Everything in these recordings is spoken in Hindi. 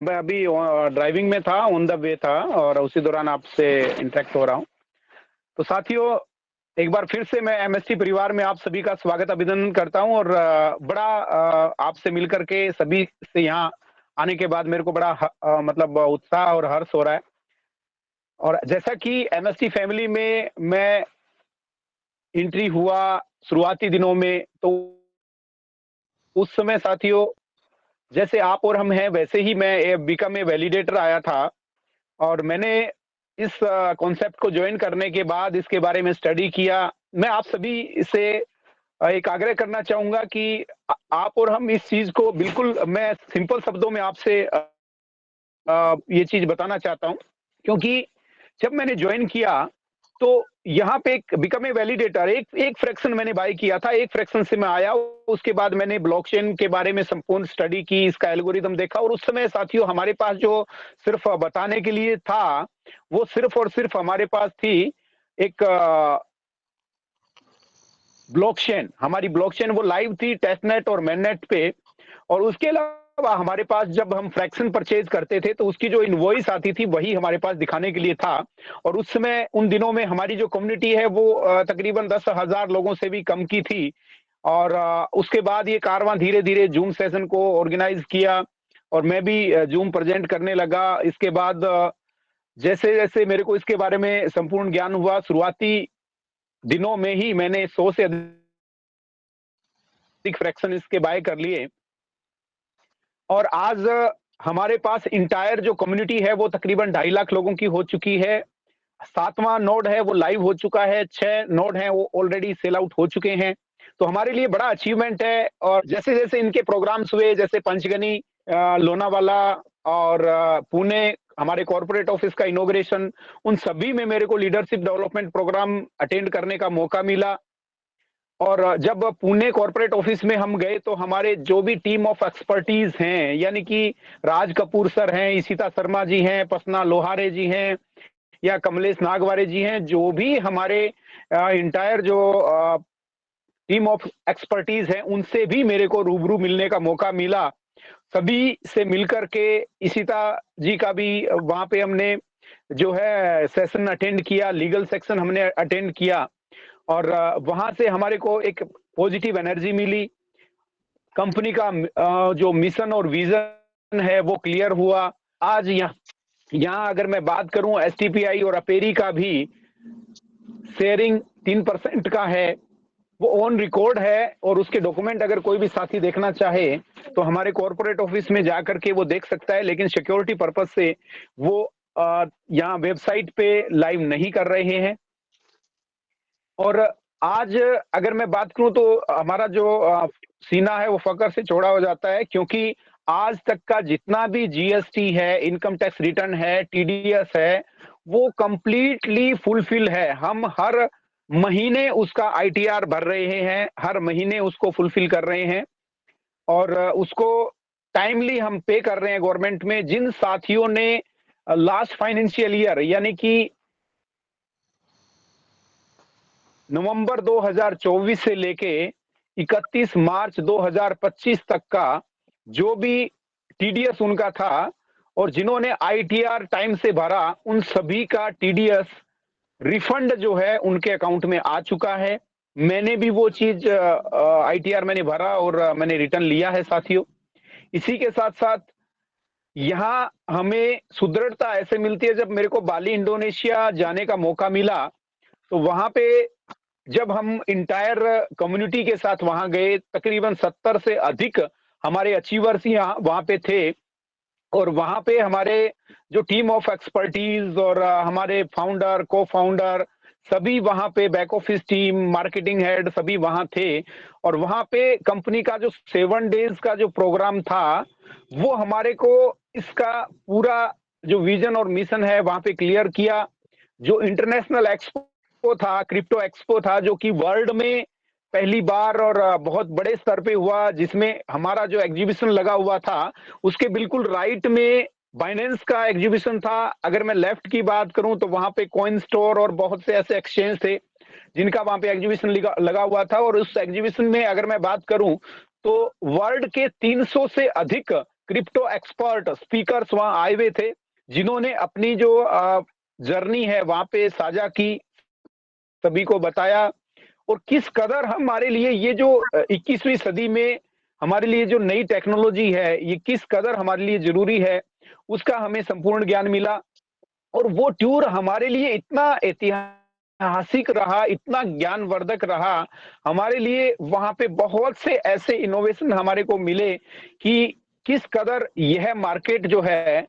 मैं अभी ड्राइविंग में था, ऑन द वे था और उसी दौरान आपसे इंटरेक्ट हो रहा हूँ। तो साथियों, एक बार फिर से मैं एमएसटी परिवार में आप सभी का स्वागत अभिनंदन करता हूँ और बड़ा आपसे मिलकर के सभी से यहाँ आने के बाद मेरे को बड़ा मतलब उत्साह और हर्ष हो रहा है। और जैसा कि एमएसटी फैमिली में मैं एंट्री हुआ शुरुआती दिनों में, तो उस समय साथियों जैसे आप और हम हैं वैसे ही मैं बिकम ए वैलिडेटर आया था और मैंने इस कॉन्सेप्ट को जॉइन करने के बाद इसके बारे में स्टडी किया। मैं आप सभी से एक आग्रह करना चाहूँगा कि आप और हम इस चीज़ को बिल्कुल मैं सिंपल शब्दों में आपसे ये चीज़ बताना चाहता हूँ, क्योंकि जब मैंने जॉइन किया, तो यहाँ पे एक बिकम ए वैलिडेटर एक फ्रैक्शन मैंने बाय किया था, एक फ्रैक्शन से मैं आया, उसके बाद मैंने ब्लॉकचेन के बारे में संपूर्ण स्टडी की, इसका एल्गोरिदम देखा और उस समय साथियों हमारे पास जो सिर्फ बताने के लिए था, वो सिर्फ और सिर्फ हमारे पास थी एक ब्लॉकचेन। हमारी ब्लॉकचेन वो लाइव थी टेस्टनेट और मेननेट पे और उसके अलावा हमारे पास जब हम फ्रैक्शन परचेज करते थे तो उसकी जो इनवॉइस आती थी वही हमारे पास दिखाने के लिए था। और उस समय उन दिनों में हमारी जो कम्युनिटी है वो तकरीबन 10,000 लोगों से भी कम की थी। और उसके बाद ये कारवां धीरे-धीरे जूम सेशन को ऑर्गेनाइज किया और मैं भी जूम प्रेजेंट करने लगा। इसके बाद जैसे-जैसे मेरे को इसके बारे में संपूर्ण ज्ञान हुआ, शुरुआती दिनों में ही मैंने 100 से अधिक फ्रैक्शन इसके बाय कर लिए। और आज हमारे पास इंटायर जो कम्युनिटी है वो तकरीबन 2.5 लाख लोगों की हो चुकी है। 7वां नोड है वो लाइव हो चुका है, 6 नोड हैं वो ऑलरेडी सेल आउट हो चुके हैं। तो हमारे लिए बड़ा अचीवमेंट है और जैसे-जैसे इनके प्रोग्राम्स हुए, जैसे पंचगनी, लोनावाला और पुणे हमारे कॉर्पोरेट ऑफिस का इनॉग्रेशन, उन सभी में मेरे को लीडरशिप डेवलपमेंट प्रोग्राम अटेंड करने का मौका मिला। और जब पुणे कॉर्पोरेट ऑफिस में हम गए तो हमारे जो भी टीम ऑफ एक्सपर्टीज हैं, यानी कि राज कपूर सर हैं, ईशिता शर्मा जी हैं, पसना लोहारे जी हैं या कमलेश नागवारे जी हैं, जो भी हमारे इंटायर जो टीम ऑफ एक्सपर्टीज है उनसे भी मेरे को रूबरू मिलने का मौका मिला। सभी से मिलकर के ईशिता जी का भी वहां पे हमने जो है सेशन अटेंड किया, लीगल सेक्शन हमने अटेंड किया और वहां से हमारे को एक पॉजिटिव एनर्जी मिली। कंपनी का जो मिशन और विजन है वो क्लियर हुआ। आज यहाँ अगर मैं बात करूं एसटीपीआई और अपेरी का भी शेयरिंग 3% का है, वो ऑन रिकॉर्ड है और उसके डॉक्यूमेंट अगर कोई भी साथी देखना चाहे तो हमारे कॉर्पोरेट ऑफिस में जाकर के वो देख सकता है, लेकिन सिक्योरिटी पर्पज से वो यहाँ वेबसाइट पे लाइव नहीं कर रहे हैं। और आज अगर मैं बात करूं तो हमारा जो सीना है वो फकर से चौड़ा हो जाता है, क्योंकि आज तक का जितना भी जीएसटी है, इनकम टैक्स रिटर्न है, टीडीएस है, वो कंप्लीटली फुलफिल है। हम हर महीने उसका आईटीआर भर रहे हैं, हर महीने उसको फुलफिल कर रहे हैं और उसको टाइमली हम पे कर रहे हैं गवर्नमेंट में। जिन साथियों ने लास्ट फाइनेंशियल ईयर यानी कि नवंबर 2024 से लेके 31 मार्च 2025 तक का जो भी टीडीएस उनका था और जिन्होंने आईटीआर टाइम से भरा, उन सभी का टीडीएस रिफंड जो है उनके अकाउंट में आ चुका है। मैंने भी वो चीज आईटीआर मैंने भरा और मैंने रिटर्न लिया है साथियों। इसी के साथ साथ यहाँ हमें सुदृढ़ता ऐसे मिलती है, जब मेरे को बाली इंडोनेशिया जाने का मौका मिला तो वहां पे जब हम इंटायर कम्युनिटी के साथ वहां गए, तकरीबन 70 से अधिक हमारे अचीवर्स यहाँ वहां पे थे और वहां पे हमारे जो टीम ऑफ एक्सपर्टीज और हमारे फाउंडर, को फाउंडर सभी वहां पे, back office team, marketing head सभी वहां थे और वहां पे कंपनी का जो 7 डेज का जो प्रोग्राम था वो हमारे को इसका पूरा जो विजन और मिशन है वहां पे क्लियर किया। जो इंटरनेशनल एक्सपो था, क्रिप्टो एक्सपो था, जो कि वर्ल्ड में पहली बार और बहुत बड़े स्तर पे हुआ, जिसमें हमारा जो एग्जीबिशन लगा हुआ था उसके बिल्कुल राइट में बाइनेंस का एग्जीबिशन था। अगर मैं लेफ्ट की बात करूं तो वहां पे कॉइन स्टोर और बहुत से ऐसे एक्सचेंज थे जिनका वहां पे एग्जीबिशन लगा हुआ था। और उस एग्जीबिशन में अगर मैं बात करूं तो वर्ल्ड के 300 से अधिक क्रिप्टो एक्सपर्ट स्पीकर्स वहां आए हुए थे, जिन्होंने अपनी जो जर्नी है वहां पे साझा की, सभी को बताया, और किस कदर हमारे लिए ये जो 21वीं सदी में हमारे लिए जो नई टेक्नोलॉजी है, ये किस कदर हमारे लिए ज़रूरी है, उसका हमें संपूर्ण ज्ञान मिला। और वो टूर हमारे लिए इतना ऐतिहासिक रहा, इतना ज्ञानवर्धक रहा, हमारे लिए वहाँ पे बहुत से ऐसे इनोवेशन हमारे को मिले कि किस कदर यह मार्केट जो है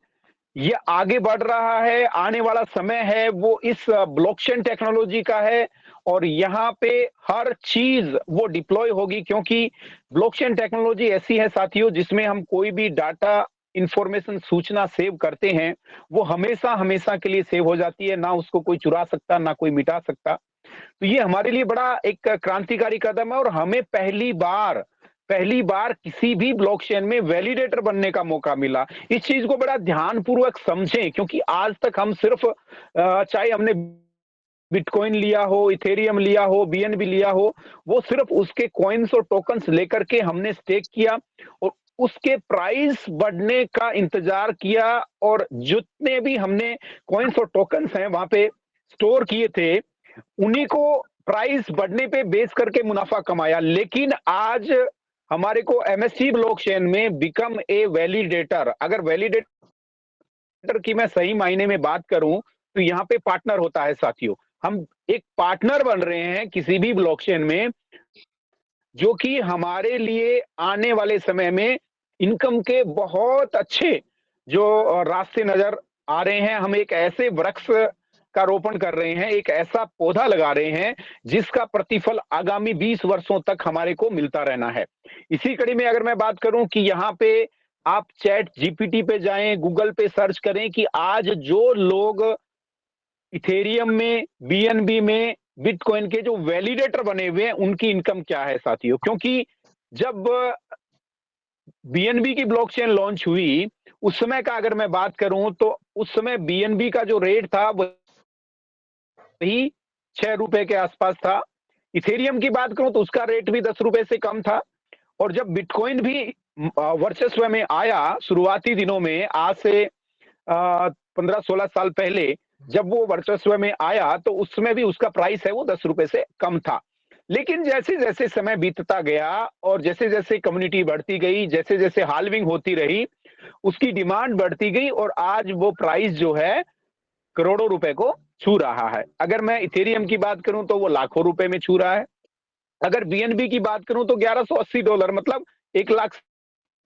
ये आगे बढ़ रहा है, आने वाला समय है वो इस ब्लॉकचेन टेक्नोलॉजी का है, और यहाँ पे हर चीज़ वो डिप्लॉय होगी, क्योंकि ब्लॉकचेन टेक्नोलॉजी ऐसी है साथियों जिसमें हम कोई भी डाटा, इंफॉर्मेशन, सूचना सेव करते हैं, वो हमेशा-हमेशा के लिए सेव हो जाती है, ना उसको कोई चुरा सकता, ना कोई मिटा सकता। तो ये हमारे लिए बड़ा एक क्रांतिकारी कदम है, और हमें पहली बार किसी भी ब्लॉकचेन में वैलिडेटर बनने का मौका मिला। इस चीज को बड़ा ध्यानपूर्वक समझें, क्योंकि आज तक हम सिर्फ चाहे हमने बिटकॉइन लिया हो, इथेरियम लिया हो, बीएनबी लिया हो, वो सिर्फ उसके कॉइन्स और टोकन्स लेकर के हमने स्टेक किया और उसके प्राइस बढ़ने का इंतजार किया, और जितने भी हमने कॉइन्स और टोकन्स हैं वहां पे स्टोर किए थे, उन्हीं को प्राइस बढ़ने पे बेच करके मुनाफा कमाया। लेकिन आज हमारे को एमएससी ब्लॉकचेन में बिकम ए वैलिडेटर, अगर वैलिडेटर की मैं सही मायने में बात करूं तो यहाँ पे पार्टनर होता है साथियों। हम एक पार्टनर बन रहे हैं किसी भी ब्लॉकचेन में, जो कि हमारे लिए आने वाले समय में इनकम के बहुत अच्छे जो रास्ते नजर आ रहे हैं। हम एक ऐसे वृक्ष का रोपण कर रहे हैं, एक ऐसा पौधा लगा रहे हैं जिसका प्रतिफल आगामी 20 वर्षों तक हमारे को मिलता रहना है। इसी कड़ी में अगर मैं बात करूं कि यहाँ पे आप चैट जीपीटी पे जाएं, गूगल पे सर्च करें कि आज जो लोग इथेरियम में, बीएनबी में, बिटकॉइन के जो वैलिडेटर बने हुए हैं, उनकी इनकम क्या है साथियों। क्योंकि जब बीएनबी की ब्लॉकचेन लॉन्च हुई, उस समय का अगर मैं बात करूं तो उस समय बीएनबी का जो रेट था वही 6 रुपए के आसपास था। इथेरियम की बात करूं तो उसका रेट भी 10 रुपए से कम था। और जब बिटकॉइन भी वर्चस्व में आया शुरुआती दिनों में, आज से 15-16 साल पहले जब वो वर्चस्व में आया, तो उस समय भी उसका प्राइस है वो 10 रुपए से कम था। लेकिन जैसे-जैसे समय बीतता गया और जैसे-जैसे कम्युनिटी बढ़ती गई, जैसे-जैसे हाल्विंग होती रही, उसकी डिमांड बढ़ती गई और आज वो प्राइस जो है करोड़ों रुपए को छू रहा है। अगर मैं इथेरियम की बात करूं तो वो लाखों रुपए में छू रहा है। अगर बीएनबी की बात करूं तो $1180, मतलब 1 लाख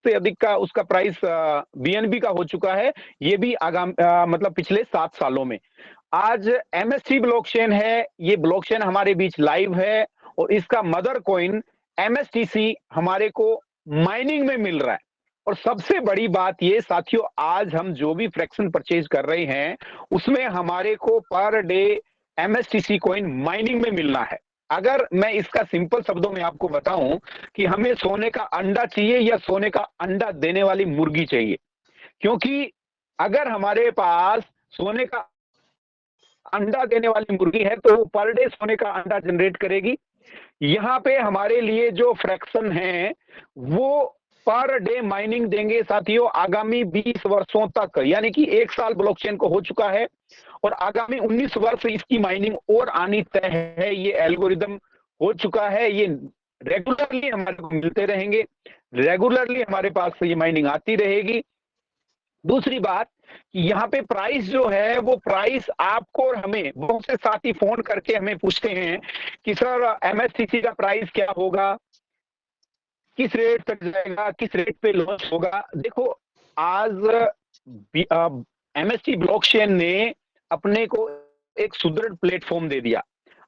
से अधिक का उसका प्राइस बीएनबी का हो चुका है। ये भी मतलब पिछले 7 सालों में। आज एमएसटी ब्लॉकचेन है, ये ब्लॉकचेन हमारे बीच लाइव है और इसका मदर कॉइन एमएसटीसी हमारे को माइनिंग में मिल रहा है। और सबसे बड़ी बात ये साथियों, आज हम जो भी फ्रैक्शन परचेज कर रहे हैं, उसमें हमारे को per day MSTC coin mining में मिलना है। अगर मैं इसका सिंपल शब्दों में आपको बताऊं कि हमें सोने का अंडा चाहिए या सोने का अंडा देने वाली मुर्गी चाहिए, क्योंकि अगर हमारे पास सोने का अंडा देने वाली मुर्गी है तो वो पर डे सोने का अंडा जनरेट करेगी। यहाँ पे हमारे लिए जो फ्रैक्शन है वो पर डे माइनिंग देंगे साथियों आगामी 20 वर्षों तक, यानी कि 1 साल ब्लॉकचेन को हो चुका है और आगामी 19 वर्ष इसकी माइनिंग और आनी तय है। ये एल्गोरिदम हो चुका है, ये रेगुलरली हमारे को मिलते रहेंगे, रेगुलरली हमारे पास ये माइनिंग आती रहेगी। दूसरी बात कि यहाँ पे प्राइस जो है वो प्राइस आपको और हमें, बहुत से साथी फोन करके हमें पूछते हैं कि सर एमएसटीसी का प्राइस क्या होगा, किस रेट तक जाएगा, किस रेट पे लॉन्च होगा। देखो आज एमएसटी ब्लॉकचेन ने अपने को एक सुदृढ़ प्लेटफॉर्म दे दिया।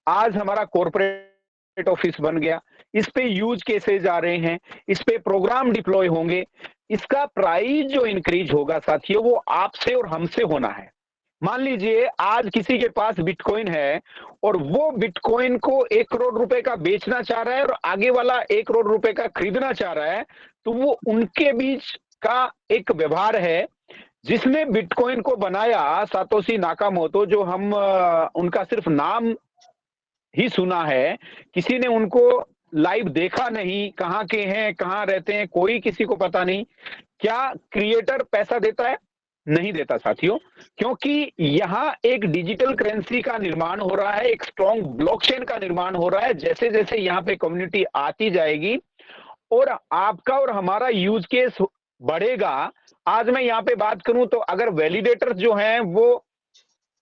आज हमारा कॉर्पोरेट ऑफिस बन गया, इस पे यूज केसेज आ रहे हैं, इस पे प्रोग्राम डिप्लॉय होंगे। इसका प्राइस जो इंक्रीज होगा साथियों वो आपसे और हमसे होना है। मान लीजिए आज किसी के पास बिटकॉइन है और वो बिटकॉइन को 1 करोड़ रुपए का बेचना चाह रहा है और आगे वाला 1 करोड़ रुपए का खरीदना चाह रहा है, तो वो उनके बीच का एक व्यवहार है। जिसने बिटकॉइन को बनाया सातोशी नाकामोटो, जो हम उनका सिर्फ नाम ही सुना है, किसी ने उनको लाइव देखा नहीं, कहाँ के हैं, कहाँ रहते हैं, कोई किसी को पता नहीं। क्या क्रिएटर पैसा देता है? नहीं देता साथियों, क्योंकि यहाँ एक डिजिटल करेंसी का निर्माण हो रहा है, एक स्ट्रॉन्ग ब्लॉकचेन का निर्माण हो रहा है। जैसे-जैसे यहाँ पे कम्युनिटी आती जाएगी और आपका और हमारा यूज केस बढ़ेगा। आज मैं यहाँ पे बात करूं तो अगर वैलिडेटर्स जो हैं वो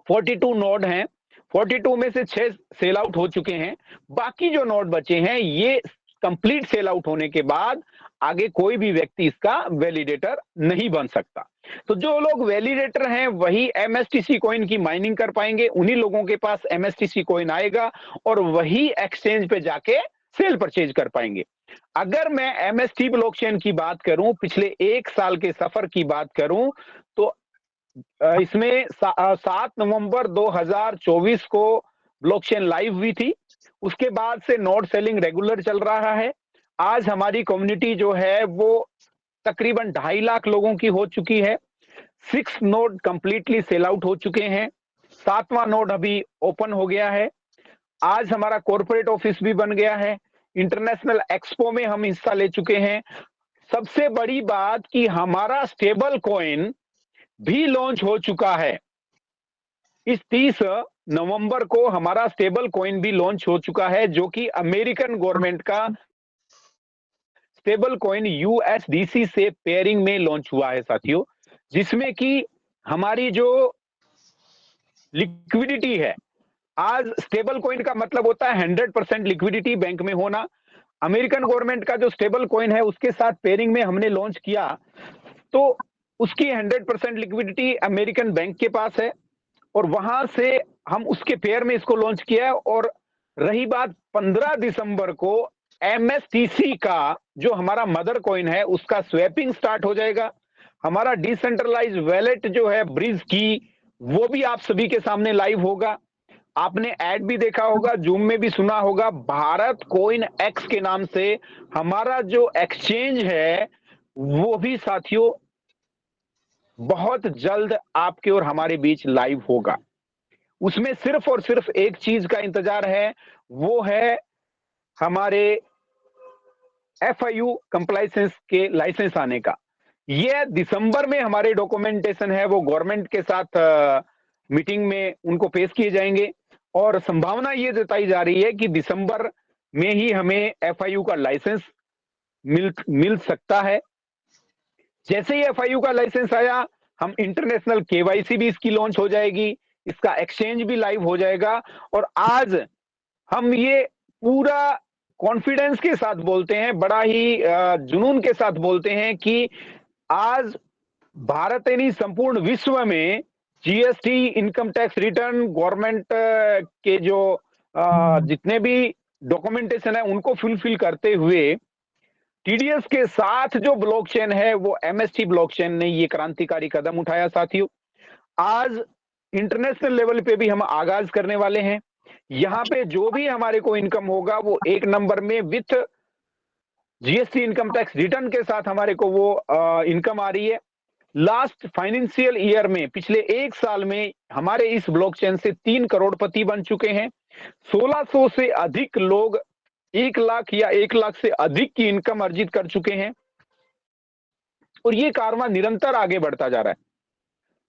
42 नोड हैं, 42 में से 6 सेल आउट हो चुके हैं। बाकी जो नोड बचे हैं ये कंप्लीट सेल आउट होने के बाद आगे कोई भी व्यक्ति इसका वैलिडेटर नहीं बन सकता। तो जो लोग वैलिडेटर हैं वही एमएसटीसी कॉइन की माइनिंग कर पाएंगे, उन्हीं लोगों के पास एमएसटीसी कॉइन आएगा और वही एक्सचेंज पे जाके सेल परचेज कर पाएंगे। अगर मैं एमएसटी ब्लॉकचेन की बात करूं, पिछले 1 साल के सफर की बात करूं, तो इसमें 7 नवंबर 2024 को ब्लॉकचेन लाइव हुई थी। उसके बाद से नोड सेलिंग रेगुलर चल रहा है। आज हमारी कम्युनिटी जो है वो तकरीबन 2.5 लाख लोगों की हो चुकी है। 6 नोड कंप्लीटली सेल आउट हो चुके हैं। 7वां नोड अभी ओपन हो गया है। आज हमारा कॉर्पोरेट ऑफिस भी बन गया है। इंटरनेशनल एक्सपो में हम हिस्सा ले चुके हैं। सबसे बड़ी बात कि हमारा स्टेबल कॉइन भी लॉन्च हो चुका है। इस 30 नवंबर को हमारा स्टेबल कॉइन भी लॉन्च हो चुका है, जो कि अमेरिकन गवर्नमेंट का स्टेबल कॉइन यूएसडीसी से पेयरिंग में लॉन्च हुआ है साथियों, जिसमें कि हमारी जो लिक्विडिटी है, आज स्टेबल कॉइन का मतलब होता है 100% लिक्विडिटी बैंक में होना। अमेरिकन गवर्नमेंट का जो स्टेबल कॉइन है उसके साथ पेयरिंग में हमने लॉन्च किया, तो उसकी 100% लिक्विडिटी अमेरिकन बैंक के पास है और वहां से हम उसके पेयर में इसको लॉन्च किया है। और रही बात 15 दिसंबर को एमएसटीसी का जो हमारा मदर कॉइन है उसका स्वैपिंग स्टार्ट हो जाएगा। हमारा डिसेंट्रलाइज वैलेट जो है ब्रिज की, वो भी आप सभी के सामने लाइव होगा। आपने ऐड भी देखा होगा, जूम में भी सुना होगा, भारत कोइन एक्स के नाम से हमारा जो एक्सचेंज है वो भी साथियों बहुत जल्द आपके और हमारे बीच लाइव होगा। उसमें सिर्फ और सिर्फ एक चीज का इंतजार है, वो है हमारे एफआईयू कंप्लायंस के लाइसेंस आने का। ये दिसंबर में हमारे डॉक्यूमेंटेशन है वो गवर्नमेंट के साथ मीटिंग में उनको पेश किए जाएंगे और संभावना ये जताई जा रही है कि दिसंबर में ही हमें एफआईयू का लाइसेंस मिल सकता है। जैसे ही एफआईयू का लाइसेंस आया, हम इंटरनेशनल केवाईसी भी इसकी लॉन्च हो जाएगी, इसका एक्सचेंज भी लाइव हो जाएगा। और आज हम ये पूरा कॉन्फिडेंस के साथ बोलते हैं, बड़ा ही जुनून के साथ बोलते हैं कि आज भारत यानी संपूर्ण विश्व में GST, income tax return, government के जो जितने भी डॉक्यूमेंटेशन है उनको फुलफिल करते हुए टीडीएस के साथ जो ब्लॉकचेन है वो एमएसटी ब्लॉकचेन ने ये क्रांतिकारी कदम उठाया साथियों। आज इंटरनेशनल लेवल पे भी हम आगाज करने वाले हैं। यहाँ पे जो भी हमारे को इनकम होगा वो 1 नंबर में with GST income tax return के साथ हमारे को वो इनकम आ रही है। लास्ट फाइनेंशियल ईयर में, पिछले 1 साल में हमारे इस ब्लॉकचेन से 3 करोड़पति बन चुके हैं। 1600 से अधिक लोग 1 लाख या 1 लाख से अधिक की इनकम अर्जित कर चुके हैं और ये कारवां निरंतर आगे बढ़ता जा रहा है।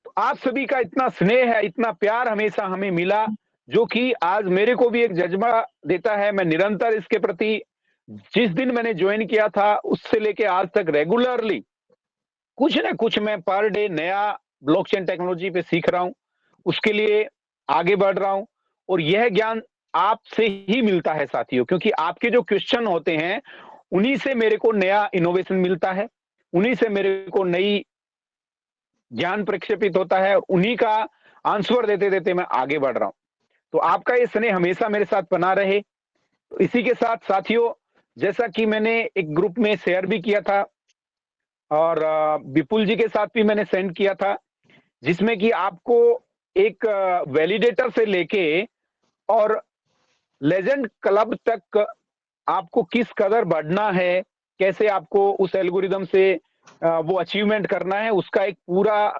तो आप सभी का इतना स्नेह है, इतना प्यार हमेशा हमें मिला, जो कि आज मेरे को भी एक जज्बा देता है। मैं निरंतर इसके प्रति, जिस दिन मैंने ज्वाइन किया था उससे लेके आज तक रेगुलरली कुछ ना कुछ मैं पर डे नया ब्लॉकचेन टेक्नोलॉजी पे सीख रहा हूं, उसके लिए आगे बढ़ रहा हूं। और यह ज्ञान आपसे ही मिलता है साथियों, क्योंकि आपके जो क्वेश्चन होते हैं उन्हीं से मेरे को नया इनोवेशन मिलता है, उन्हीं से मेरे को नई ज्ञान प्रक्षेपित होता है और उन्हीं का आंसर देते देते मैं आगे बढ़ रहा हूं। तो आपका ये स्नेह हमेशा मेरे साथ बना रहे। तो इसी के साथ साथियों, जैसा कि मैंने एक ग्रुप में शेयर भी किया था और विपुल जी के साथ भी मैंने सेंड किया था, जिसमें कि आपको एक वैलिडेटर से लेके और लेजेंड क्लब तक आपको किस कदर बढ़ना है, कैसे आपको उस एल्गोरिदम से वो अचीवमेंट करना है, उसका एक पूरा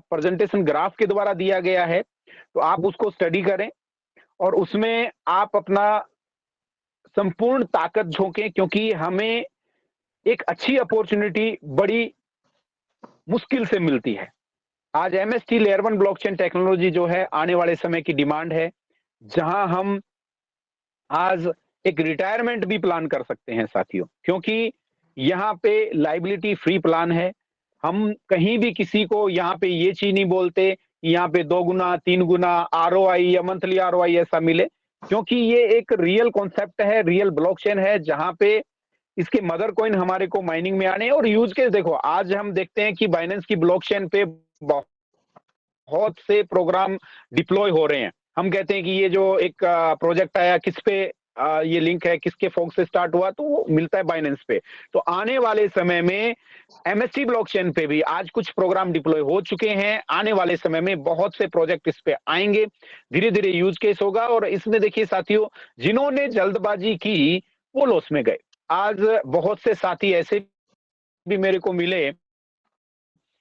प्रेजेंटेशन ग्राफ के द्वारा दिया गया है। तो आप उसको स्टडी करें और उसमें आप अपना संपूर्ण ताकत झोंकें, क्योंकि हमें एक अच्छी अपॉर्चुनिटी, बड़ी मुश्किल से मिलती है। आज एमएसटी लेयर 1 ब्लॉकचेन टेक्नोलॉजी जो है आने वाले समय की डिमांड है, जहां हम आज एक रिटायरमेंट भी प्लान कर सकते हैं साथियों, क्योंकि यहाँ पे लायबिलिटी फ्री प्लान है। हम कहीं भी किसी को यहाँ पे ये चीज नहीं बोलते कि यहाँ पे 2 गुना 3 गुना आरओआई या मंथली आरओआई ऐसा मिले, क्योंकि ये एक रियल कॉन्सेप्ट है, रियल ब्लॉकचेन है, जहां पे इसके मदर कॉइन हमारे को माइनिंग में आने हैं। और यूज केस देखो, आज हम देखते हैं कि बाइनेंस की ब्लॉकचेन पे बहुत से प्रोग्राम डिप्लॉय हो रहे हैं। हम कहते हैं कि ये जो एक प्रोजेक्ट आया किस पे ये लिंक है, किसके फोक से स्टार्ट हुआ, तो वो मिलता है बाइनेंस पे। तो आने वाले समय में एमएसटी ब्लॉकचेन पे भी आज कुछ प्रोग्राम डिप्लॉय हो चुके हैं। आने वाले समय में बहुत से प्रोजेक्ट इस पे आएंगे, धीरे धीरे यूज केस होगा। और इसमें देखिए साथियों, जिन्होंने जल्दबाजी की वो लॉस में गए। आज बहुत से साथी ऐसे भी मेरे को मिले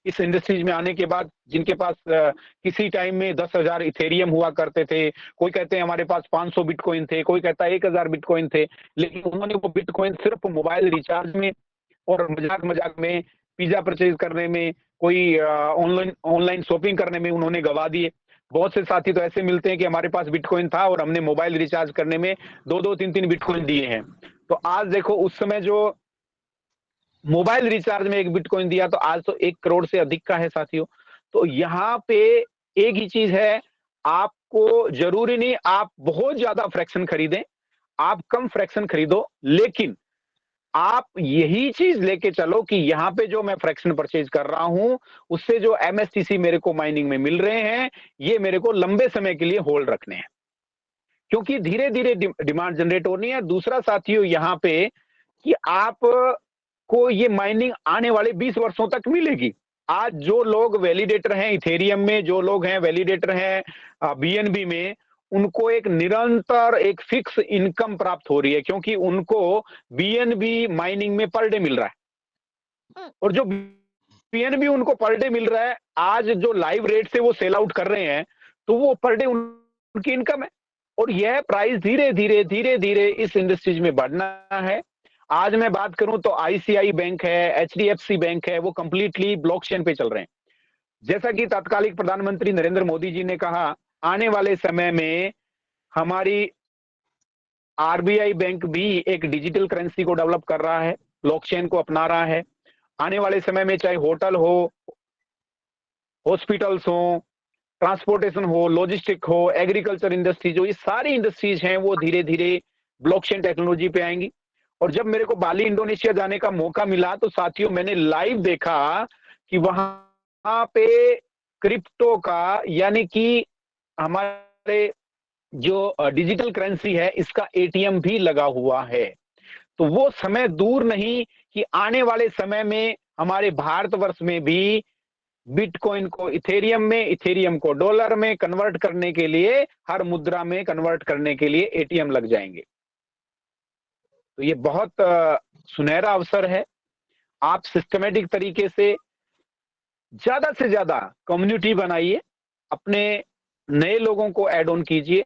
इस इंडस्ट्रीज में आने के बाद, जिनके पास किसी टाइम में 10,000 इथेरियम हुआ करते थे। कोई कहते हैं हमारे पास 500 बिटकॉइन थे, कोई कहता है 1,000 बिटकॉइन थे, लेकिन उन्होंने वो बिटकॉइन सिर्फ मोबाइल रिचार्ज में और मजाक मजाक में पिज्जा परचेज करने में, कोई ऑनलाइन ऑनलाइन शॉपिंग करने में उन्होंने गवा दिए। बहुत से साथी तो ऐसे मिलते हैं कि हमारे पास बिटकॉइन था और हमने मोबाइल रिचार्ज करने में 2-2 3-3 बिटकॉइन दिए हैं। तो आज देखो, उस समय जो मोबाइल रिचार्ज में 1 बिटकॉइन दिया, तो आज तो 1 करोड़ से अधिक का है साथियों। तो यहाँ पे एक ही चीज है, आपको जरूरी नहीं आप बहुत ज्यादा फ्रैक्शन खरीदें, आप कम फ्रैक्शन खरीदो, लेकिन आप यही चीज लेके चलो कि यहाँ पे जो मैं फ्रैक्शन परचेज कर रहा हूं, उससे जो एमएसटीसी मेरे को माइनिंग में मिल रहे हैं, ये मेरे को लंबे समय के लिए होल्ड रखने हैं, क्योंकि धीरे धीरे डिमांड जनरेट होनी है। दूसरा साथियों यहाँ पे कि आप को ये माइनिंग आने वाले 20 वर्षों तक मिलेगी। आज जो लोग वैलिडेटर हैं इथेरियम में, जो लोग हैं वैलिडेटर हैं बीएनबी में, उनको एक निरंतर एक फिक्स इनकम प्राप्त हो रही है, क्योंकि उनको बीएनबी माइनिंग में पर डे मिल रहा है। और जो बीएनबी उनको पर डे मिल रहा है, आज जो लाइव रेट से वो सेल आउट कर रहे हैं, तो वो पर डे उनकी इनकम है। और यह प्राइस धीरे धीरे इस इंडस्ट्रीज में बढ़ना है। आज मैं बात करूं तो आईसीआई बैंक है, एचडीएफसी बैंक है, वो कंप्लीटली ब्लॉकचेन पे चल रहे हैं। जैसा कि तत्कालिक प्रधानमंत्री नरेंद्र मोदी जी ने कहा, आने वाले समय में हमारी आरबीआई बैंक भी एक डिजिटल करेंसी को डेवलप कर रहा है, ब्लॉकचेन को अपना रहा है। आने वाले समय में चाहे होटल हो, हॉस्पिटल्स हो, ट्रांसपोर्टेशन हो, लॉजिस्टिक हो, एग्रीकल्चर इंडस्ट्रीज हो, ये सारी इंडस्ट्रीज हैं वो धीरे धीरे ब्लॉकचेन टेक्नोलॉजी पे आएंगी। और जब मेरे को बाली इंडोनेशिया जाने का मौका मिला, तो साथियों मैंने लाइव देखा कि वहां पे क्रिप्टो का, यानी कि हमारे जो डिजिटल करेंसी है, इसका एटीएम भी लगा हुआ है। तो वो समय दूर नहीं कि आने वाले समय में हमारे भारतवर्ष में भी बिटकॉइन को इथेरियम में, इथेरियम को डॉलर में कन्वर्ट करने के लिए, हर मुद्रा में कन्वर्ट करने के लिए एटीएम लग जाएंगे। तो ये बहुत सुनहरा अवसर है। आप सिस्टमेटिक तरीके से ज्यादा कम्युनिटी बनाइए, अपने नए लोगों को ऐड ऑन कीजिए।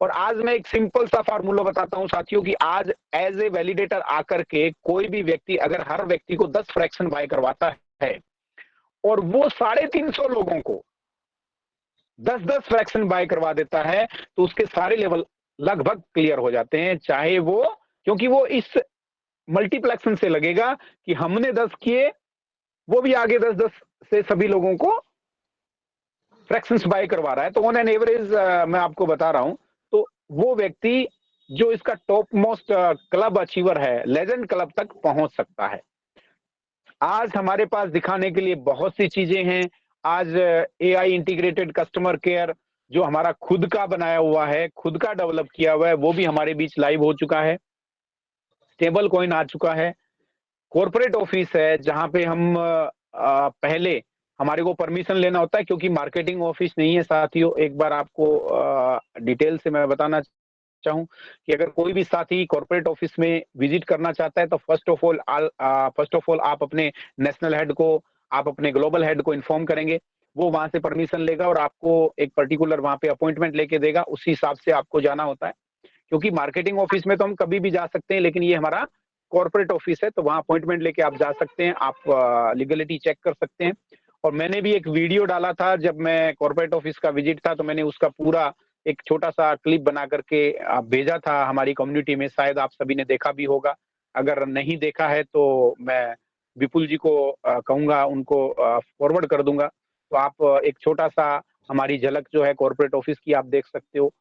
और आज मैं एक सिंपल सा फार्मूला बताता हूं साथियों कि आज एज ए वैलिडेटर आकर के कोई भी व्यक्ति अगर हर व्यक्ति को 10 फ्रैक्शन बाय करवाता है और वो 350 लोगों को 10-10 फ्रैक्शन बाय करवा देता है, तो उसके सारे लेवल लगभग क्लियर हो जाते हैं। चाहे वो, क्योंकि वो इस मल्टीप्लेक्शन से लगेगा कि हमने 10 किए, वो भी आगे 10-10 से सभी लोगों को फ्रैक्शंस बाय करवा रहा है। तो ऑन एन एवरेज मैं आपको बता रहा हूं, तो वो व्यक्ति जो इसका टॉप मोस्ट क्लब अचीवर है, लेजेंड क्लब तक पहुंच सकता है। आज हमारे पास दिखाने के लिए बहुत सी चीजें हैं। आज एआई इंटीग्रेटेड कस्टमर केयर जो हमारा खुद का बनाया हुआ है, खुद का डेवलप किया हुआ है, वो भी हमारे बीच लाइव हो चुका है। स्टेबल कॉइन आ चुका है। कॉर्पोरेट ऑफिस है, जहां पे हम पहले हमारे को परमिशन लेना होता है, क्योंकि मार्केटिंग ऑफिस नहीं है साथियों। एक बार आपको डिटेल से मैं बताना चाहूं कि अगर कोई भी साथी कॉर्पोरेट ऑफिस में विजिट करना चाहता है, तो फर्स्ट ऑफ ऑल आप अपने नेशनल हेड को, आप अपने ग्लोबल हेड को इन्फॉर्म करेंगे। वो वहां से परमिशन लेगा और आपको एक पर्टिकुलर वहां पे अपॉइंटमेंट लेके देगा। उसी हिसाब से आपको जाना होता है, क्योंकि मार्केटिंग ऑफिस में तो हम कभी भी जा सकते हैं, लेकिन ये हमारा कॉर्पोरेट ऑफिस है, तो वहां अपॉइंटमेंट लेके आप जा सकते हैं, आप लीगलिटी चेक कर सकते हैं। और मैंने भी एक वीडियो डाला था जब मैं कॉर्पोरेट ऑफिस का विजिट था, तो मैंने उसका पूरा एक छोटा सा क्लिप बना करके भेजा था हमारी कम्युनिटी में, शायद आप सभी ने देखा भी होगा। अगर नहीं देखा है तो मैं विपुल जी को कहूंगा, उनको फॉरवर्ड कर दूंगा, तो आप एक छोटा सा हमारी झलक जो है कॉर्पोरेट ऑफिस की आप देख सकते हो।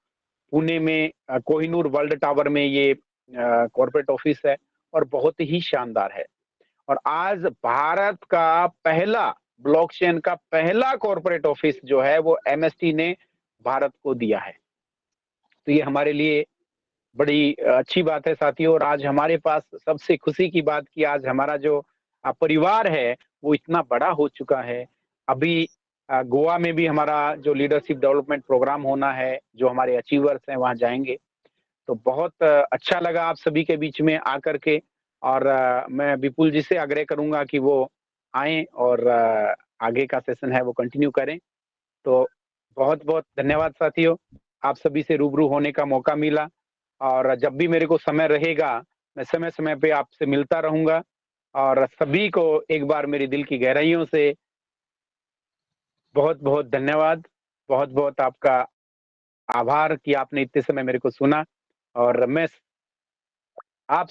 पुणे में कोहिनूर वर्ल्ड टावर में ये कॉर्पोरेट ऑफिस है और बहुत ही शानदार है। और आज भारत का पहला ब्लॉकचेन का पहला कॉर्पोरेट ऑफिस जो है वो एमएसटी ने भारत को दिया है। तो ये हमारे लिए बड़ी अच्छी बात है साथियों। और आज हमारे पास सबसे खुशी की बात कि आज हमारा जो परिवार है वो इतना बड़ा हो चुका है। अभी गोवा में भी हमारा जो लीडरशिप डेवलपमेंट प्रोग्राम होना है, जो हमारे अचीवर्स हैं वहां जाएंगे। तो बहुत अच्छा लगा आप सभी के बीच में आकर के। और मैं विपुल जी से आग्रह करूंगा कि वो आए और आगे का सेशन है वो कंटिन्यू करें। तो बहुत बहुत धन्यवाद साथियों, आप सभी से रूबरू होने का मौका मिला। और जब भी मेरे को समय रहेगा मैं समय समय पे आपसे मिलता रहूंगा। और सभी को एक बार मेरी दिल की गहराइयों से बहुत बहुत धन्यवाद, बहुत बहुत आपका आभार कि आपने इतने समय मेरे को सुना। और मैं आप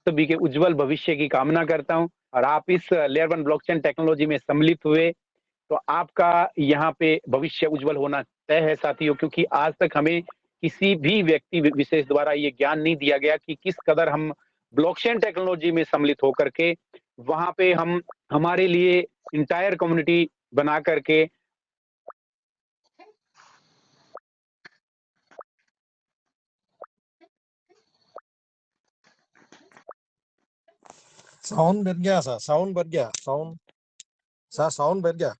सभी के उज्जवल भविष्य की कामना करता हूं। और आप इस लेयर 1 ब्लॉकचेन टेक्नोलॉजी में सम्मिलित हुए तो आपका यहाँ पे भविष्य उज्जवल होना तय है साथियों, क्योंकि आज तक हमें किसी भी व्यक्ति विशेष द्वारा ये ज्ञान नहीं दिया गया कि किस कदर हम ब्लॉकचेन टेक्नोलॉजी में सम्मिलित होकर के वहां पे हम हमारे लिए इंटायर कम्युनिटी बना करके साउंड बढ़ गया सर, साउंड बढ़ गया, साउंड सर, साउंड बढ़ गया,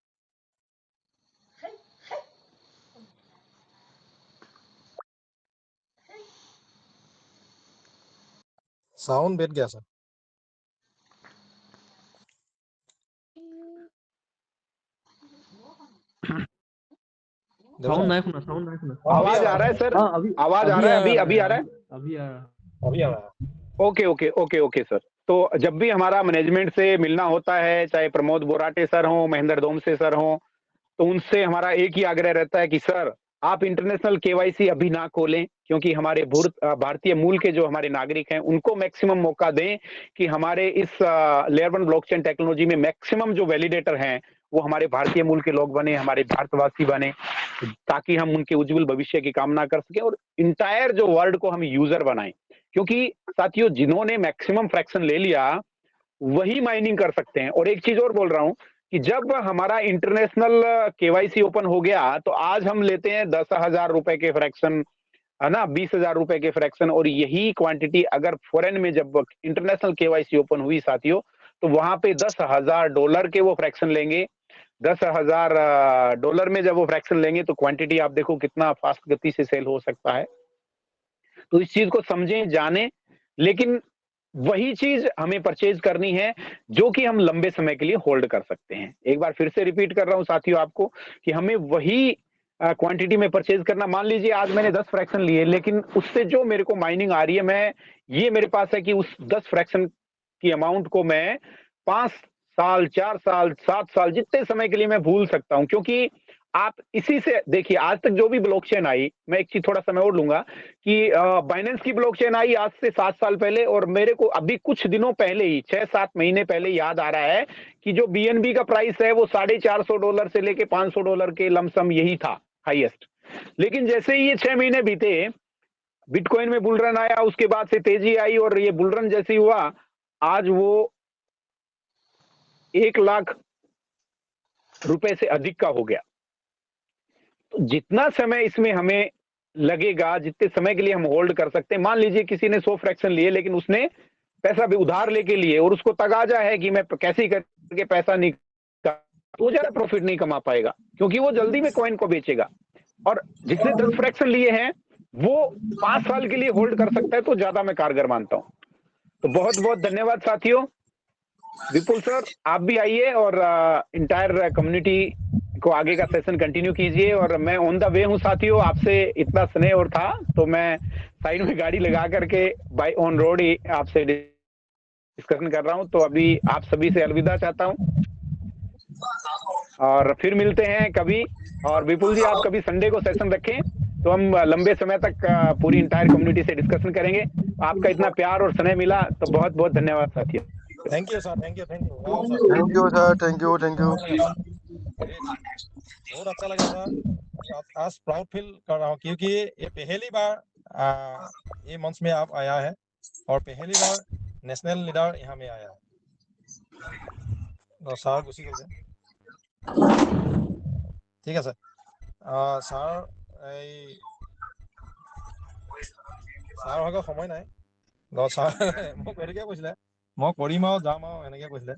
साउंड बढ़ गया सर। साउंड नाही खुना, साउंड नाही खुना। आवाज आ रहा है सर? हाँ अभी आवाज आ रहा है? अभी आ रहा है? अभी आ रहा। अभी आ रहा है। Okay okay okay okay sir. तो जब भी हमारा मैनेजमेंट से मिलना होता है, चाहे प्रमोद बोराटे सर हो, महेंद्र दोमसे सर हो, तो उनसे हमारा एक ही आग्रह रहता है कि सर आप इंटरनेशनल केवाईसी अभी ना खोलें, क्योंकि हमारे भारतीय मूल के जो हमारे नागरिक हैं उनको मैक्सिमम मौका दें कि हमारे इस लेयर 1 ब्लॉकचेन टेक्नोलॉजी में मैक्सिमम जो वैलिडेटर हैं वो हमारे भारतीय मूल के लोग बने, हमारे भारतवासी बने, ताकि हम उनके उज्जवल भविष्य की कामना कर सकें और इंटायर जो वर्ल्ड को हम यूजर बनाएं। क्योंकि साथियों जिन्होंने मैक्सिमम फ्रैक्शन ले लिया वही माइनिंग कर सकते हैं। और एक चीज और बोल रहा हूं कि जब हमारा इंटरनेशनल केवाईसी ओपन हो गया तो आज हम लेते हैं 10,000 रुपए के फ्रैक्शन, है ना, 20,000 रुपए के फ्रैक्शन। और यही क्वांटिटी अगर फॉरेन में जब इंटरनेशनल केवाईसी ओपन हुई साथियों, तो वहां पे $10,000 के वो फ्रैक्शन लेंगे। $10,000 में जब वो फ्रैक्शन लेंगे तो क्वांटिटी आप देखो कितना फास्ट गति से सेल हो सकता है। तो इस चीज को समझें, जानें, लेकिन वही चीज हमें परचेज करनी है जो कि हम लंबे समय के लिए होल्ड कर सकते हैं। एक बार फिर से रिपीट कर रहा हूं साथियों आपको कि हमें वही क्वांटिटी में परचेज करना। मान लीजिए आज मैंने 10 फ्रैक्शन लिए, लेकिन उससे जो मेरे को माइनिंग आ रही है, मैं ये मेरे पास है कि उस 10 फ्रैक्शन की अमाउंट को मैं 5 साल, 4 साल, 7 साल, जितने समय के लिए मैं भूल सकता हूं। क्योंकि आप इसी से देखिए, आज तक जो भी ब्लॉकचेन आई, मैं एक चीज थोड़ा समय और लूंगा कि बाइनेंस की ब्लॉकचेन आई आज से 7 साल पहले, और मेरे को अभी कुछ दिनों पहले ही 6-7 महीने पहले याद आ रहा है कि जो बीएनबी का प्राइस है वो $450 से लेके $500 के लमसम यही था हाईएस्ट। लेकिन जैसे ही ये 6 महीने बीते, बिटकॉइन में बुल रन आया, उसके बाद से तेजी आई, और ये बुल रन जैसे हुआ आज वो 1 लाख रुपए से अधिक का हो गया। तो जितना समय इसमें हमें लगेगा, जितने समय के लिए हम होल्ड कर सकते हैं, मान लीजिए किसी ने 100 फ्रैक्शन लिए लेकिन उसने पैसा भी उधार लेके लिए और उसको तगाजा है कि मैं कैसे करके पैसा निकाल, तो ज्यादा प्रॉफिट नहीं कमा पाएगा, क्योंकि वो जल्दी में कॉइन को बेचेगा। और जिसने 10 फ्रैक्शन लिए हैं वो 5 साल के लिए होल्ड कर सकता है, तो ज्यादा मैं कारगर मानता हूं। तो बहुत बहुत धन्यवाद साथियों। विपुल सर आप भी आइए और इंटायर कम्युनिटी को आगे का सेशन कंटिन्यू कीजिए। और मैं ऑन द वे हूँ साथियों, आपसे इतना स्नेह और था तो मैं साइड में गाड़ी लगा करके बाय ऑन रोड ही आपसे डिस्कशन कर रहा हूँ। तो अभी आप सभी से अलविदा चाहता हूँ और फिर मिलते हैं कभी। और विपुल जी, आप कभी संडे को सेशन रखें तो हम लंबे समय तक पूरी इंटायर कम्युनिटी से डिस्कशन करेंगे। आपका इतना प्यार और स्नेह मिला तो बहुत बहुत धन्यवाद साथियों। Thank you sir, thank you, thank you. Wow sir, thank you sir, thank you, thank you. बहुत अच्छा लगा सर। आज प्राउड फील कर रहा हूँ क्योंकि ये पहली बार ये मंच में आप आया है और पहली बार नेशनल लीडर यहाँ में आया है। तो सर गुसी गल ठीक है सर এই ছাৰ ভাগৰ সময় নাই। ছাৰ মোক এনেকৈ কৈছিলে মই কৰিম আৰু যাম আৰু এনেকৈ কৈছিলে।